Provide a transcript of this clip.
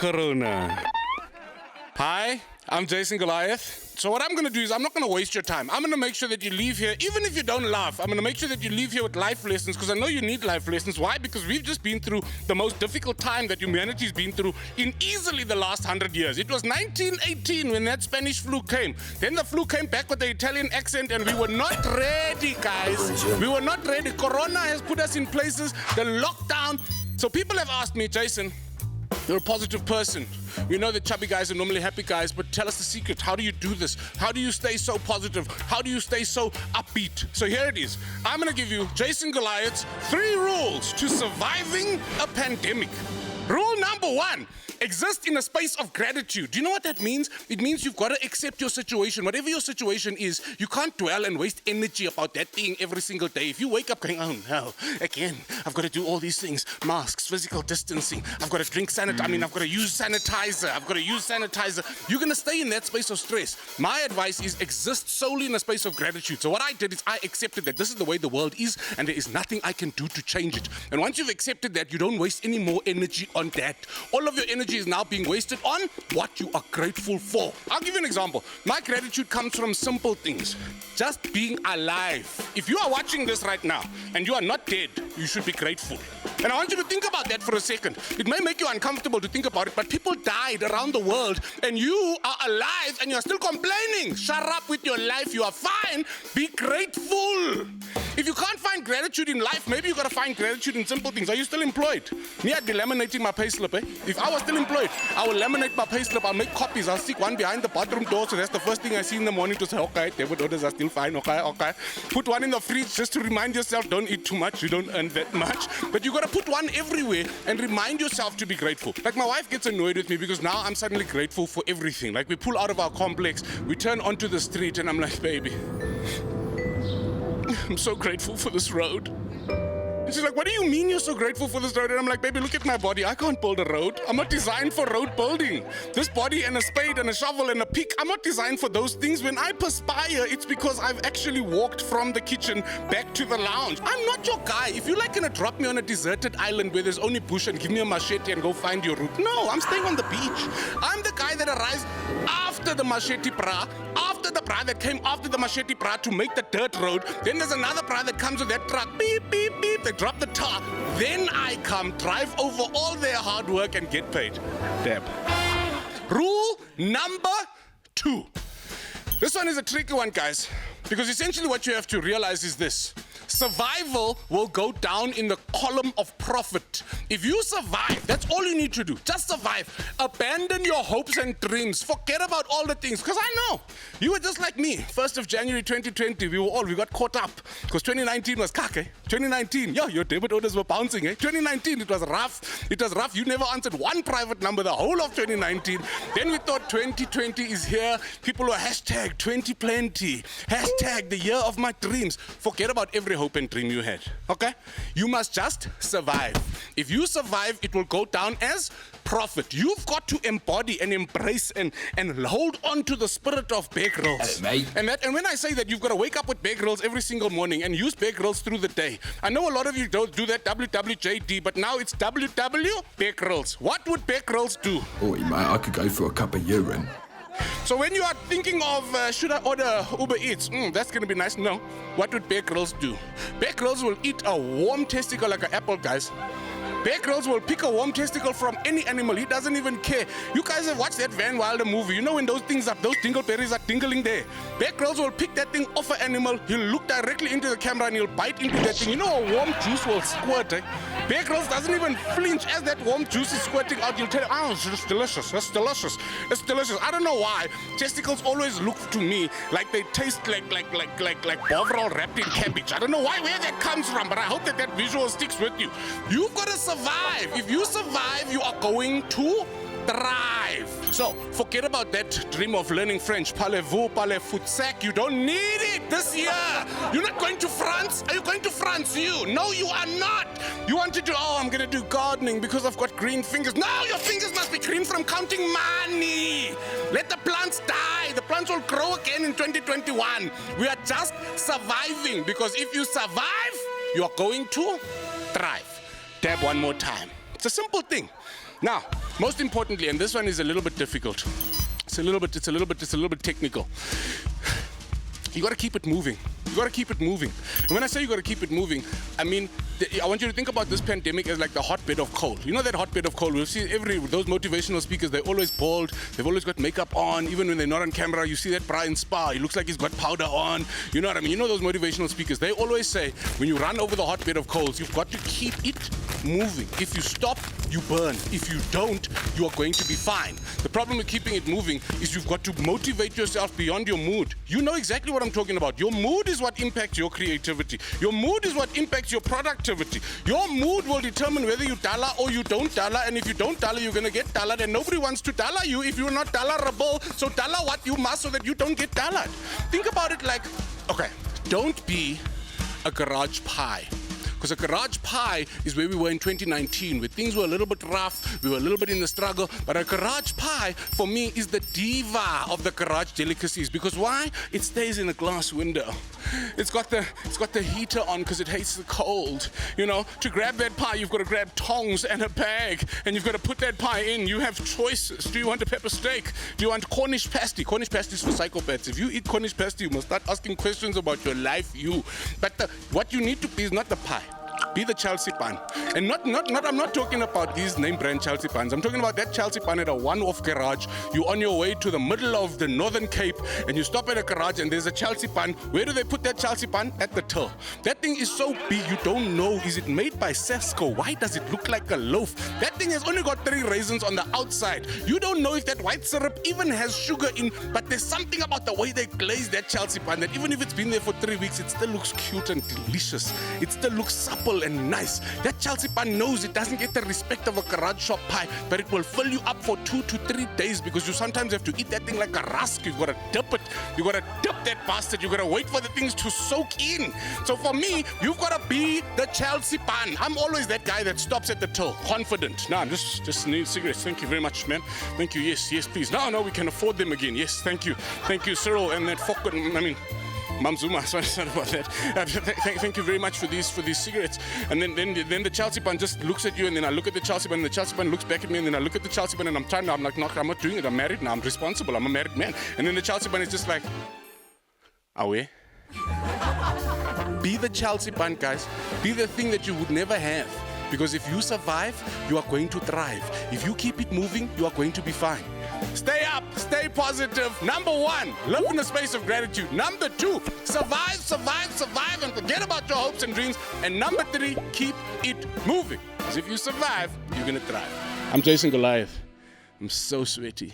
Corona. Hi, I'm Jason Goliath. So what I'm going to do is I'm not going to waste your time. I'm going to make sure that you leave here, even if you don't laugh, I'm going to make sure that you leave here with life lessons, because I know you need life lessons. Why? Because we've just been through the most difficult time that humanity's been through in easily the last 100 years. It was 1918 when that Spanish flu came. Then the flu came back with the Italian accent, and we were not ready, guys. We were not ready. Corona has put us in places, the lockdown. So people have asked me, Jason, you're a positive person. We know that chubby guys are normally happy guys, but tell us the secret. How do you do this? How do you stay so positive? How do you stay so upbeat? So here it is. I'm going to give you Jason Goliath's 3 rules to surviving a pandemic. Rule number 1. Exist in a space of gratitude. Do you know what that means? It means you've got to accept your situation. Whatever your situation is, you can't dwell and waste energy about that thing every single day. If you wake up going, oh no, again, I've got to do all these things. Masks, physical distancing. I've got to drink I've got to use sanitizer. You're going to stay in that space of stress. My advice is exist solely in a space of gratitude. So what I did is I accepted that this is the way the world is and there is nothing I can do to change it. And once you've accepted that, you don't waste any more energy on that. All of your energy is now being wasted on what you are grateful for. I'll give you an example. My gratitude comes from simple things. Just being alive. If you are watching this right now and you are not dead, you should be grateful. And I want you to think about that for a second. It may make you uncomfortable to think about it, but people died around the world and you are alive and you're still complaining. Shut up with your life. You are fine. Be grateful. If you can't find gratitude in life, maybe you got to find gratitude in simple things. Are you still employed? Me, I'd be laminating my payslip, eh? If I was still employed, I would laminate my payslip. I'll make copies. I'll stick one behind the bathroom door, so that's the first thing I see in the morning to say, okay, debit orders are still fine, okay. Put one in the fridge just to remind yourself, don't eat too much, you don't earn that much. But you got to put one everywhere and remind yourself to be grateful. Like my wife gets annoyed with me because now I'm suddenly grateful for everything. Like we pull out of our complex, we turn onto the street and I'm like, baby, I'm so grateful for this road. And she's like, what do you mean you're so grateful for this road? And I'm like, baby, look at my body. I can't build a road. I'm not designed for road building. This body and a spade and a shovel and a pick, I'm not designed for those things. When I perspire, it's because I've actually walked from the kitchen back to the lounge. I'm not your guy. If you're like gonna drop me on a deserted island where there's only bush and give me a machete and go find your route, no, I'm staying on the beach. I'm the guy that arrives after the machete bra, after the bra that came after the machete bra to make the dirt road. Then there's another bra that comes with that truck, beep, beep, beep, they drop the tar. Then I come, drive over all their hard work and get paid. Deb. Rule number 2. This one is a tricky one, guys, because essentially what you have to realize is this. Survival will go down in the column of profit. If you survive, that's all you need to do. Just survive. Abandon your hopes and dreams. Forget about all the things. Because I know, you were just like me. 1st of January 2020, we got caught up. Because 2019 was kake. 2019, your debit orders were bouncing. 2019, it was rough. You never answered one private number the whole of 2019. Then we thought 2020 is here. People were hashtag 20plenty. Hashtag the year of my dreams. Forget about every hope and dream you had, okay? You must just survive. If you survive, it will go down as profit. You've got to embody and embrace and hold on to the spirit of Bear Grylls. Mate. And when I say that, you've got to wake up with Bear Grylls every single morning and use Bear Grylls through the day. I know a lot of you don't do that WWJD, but now it's WW Bear Grylls. What would Bear Grylls do? Oh, mate, I could go for a cup of urine. So when you are thinking of, should I order Uber Eats? That's going to be nice. No. What would Bear Grylls do? Bear Grylls will eat a warm testicle like an apple, guys. Bear Grylls will pick a warm testicle from any animal. He doesn't even care. You guys have watched that Van Wilder movie. You know when those dingleberries are tingling there. Bear Grylls will pick that thing off an animal. He'll look directly into the camera and he'll bite into that thing. You know a warm juice will squirt, eh? Bear Grylls doesn't even flinch as that warm juice is squirting out. You'll tell him, oh, it's delicious. It's delicious. It's delicious. I don't know why. Testicles always look to me like they taste like bovril wrapped in cabbage. I don't know where that comes from, but I hope that visual sticks with you. You've got to survive. If you survive, you are going to thrive. So forget about that dream of learning French. Parlez-vous, parlez-foot sac. You don't need it this year. You're not going to France. Are you going to France? No, you are not. You wanted to, I'm going to do gardening because I've got green fingers. No, your fingers must be green from counting money. Let the plants die. The plants will grow again in 2021. We are just surviving, because if you survive, you are going to thrive. Dab one more time. It's a simple thing. Now, Most importantly, and this one is a little bit difficult. It's a little bit technical. You got to keep it moving. You got to keep it moving. And when I say you got to keep it moving, I mean, I want you to think about this pandemic as like the hotbed of coal. You know that hotbed of coal? We've seen those motivational speakers, they're always bald. They've always got makeup on. Even when they're not on camera, you see that bra in Spa. He looks like he's got powder on. You know what I mean? You know those motivational speakers. They always say, when you run over the hotbed of coals, you've got to keep it moving. If you stop, you burn. If you don't, you are going to be fine. The problem with keeping it moving is you've got to motivate yourself beyond your mood. You know exactly what I'm talking about. Your mood is what impacts your creativity. Your mood is what impacts your productivity. Your mood will determine whether you dollar or you don't dollar, and if you don't dollar, you're going to get dollared, and nobody wants to dollar you if you're not dollarable. So dollar what you must so that you don't get dollared. Think about it like, okay, don't be a garage pie. Because a garage pie is where we were in 2019, where things were a little bit rough, we were a little bit in the struggle. But a garage pie, for me, is the diva of the garage delicacies. Because why? It stays in a glass window. It's got the heater on because it hates the cold. You know, to grab that pie, you've got to grab tongs and a bag, and you've got to put that pie in. You have choices. Do you want a pepper steak? Do you want Cornish pasty? Cornish pasty is for psychopaths. If you eat Cornish pasty, you must start asking questions about your life, But what you need to be is not the pie. Be the Chelsea pan. And I'm not talking about these name brand Chelsea pans. I'm talking about that Chelsea pan at a one-off garage. You're on your way to the middle of the Northern Cape and you stop at a garage and there's a Chelsea pan. Where do they put that Chelsea pan? At the till. That thing is so big you don't know. Is it made by Cesco? Why does it look like a loaf? That thing has only got 3 raisins on the outside. You don't know if that white syrup even has sugar in, but there's something about the way they glaze that Chelsea pan that even if it's been there for 3 weeks, it still looks cute and delicious. It still looks supple and nice. That Chelsea pan knows it doesn't get the respect of a garage shop pie, but it will fill you up for 2 to 3 days because you sometimes have to eat that thing like a rusk. You've got to dip it. You've got to dip that bastard. You've got to wait for the things to soak in. So for me, you've got to be the Chelsea pan. I'm always that guy that stops at the till, confident. No, just need cigarettes. Thank you very much, man. Thank you. Yes, please. No, we can afford them again. Yes, thank you. Thank you, Cyril, and that Mamzuma, sorry about that. Thank you very much for these cigarettes. And then the Chelsea pan just looks at you, and then I look at the Chelsea pan, and the Chelsea pan looks back at me, and then I look at the Chelsea pan, and I'm like, no, I'm not doing it. I'm married now. I'm responsible. I'm a married man. And then the Chelsea pan is just like, are we? Be the Chelsea pan, guys. Be the thing that you would never have. Because if you survive, you are going to thrive. If you keep it moving, you are going to be fine. Stay up, stay positive. Number 1, live in a space of gratitude. Number 2, survive and forget about your hopes and dreams. And number 3, keep it moving. Because if you survive, you're going to thrive. I'm Jason Goliath. I'm so sweaty.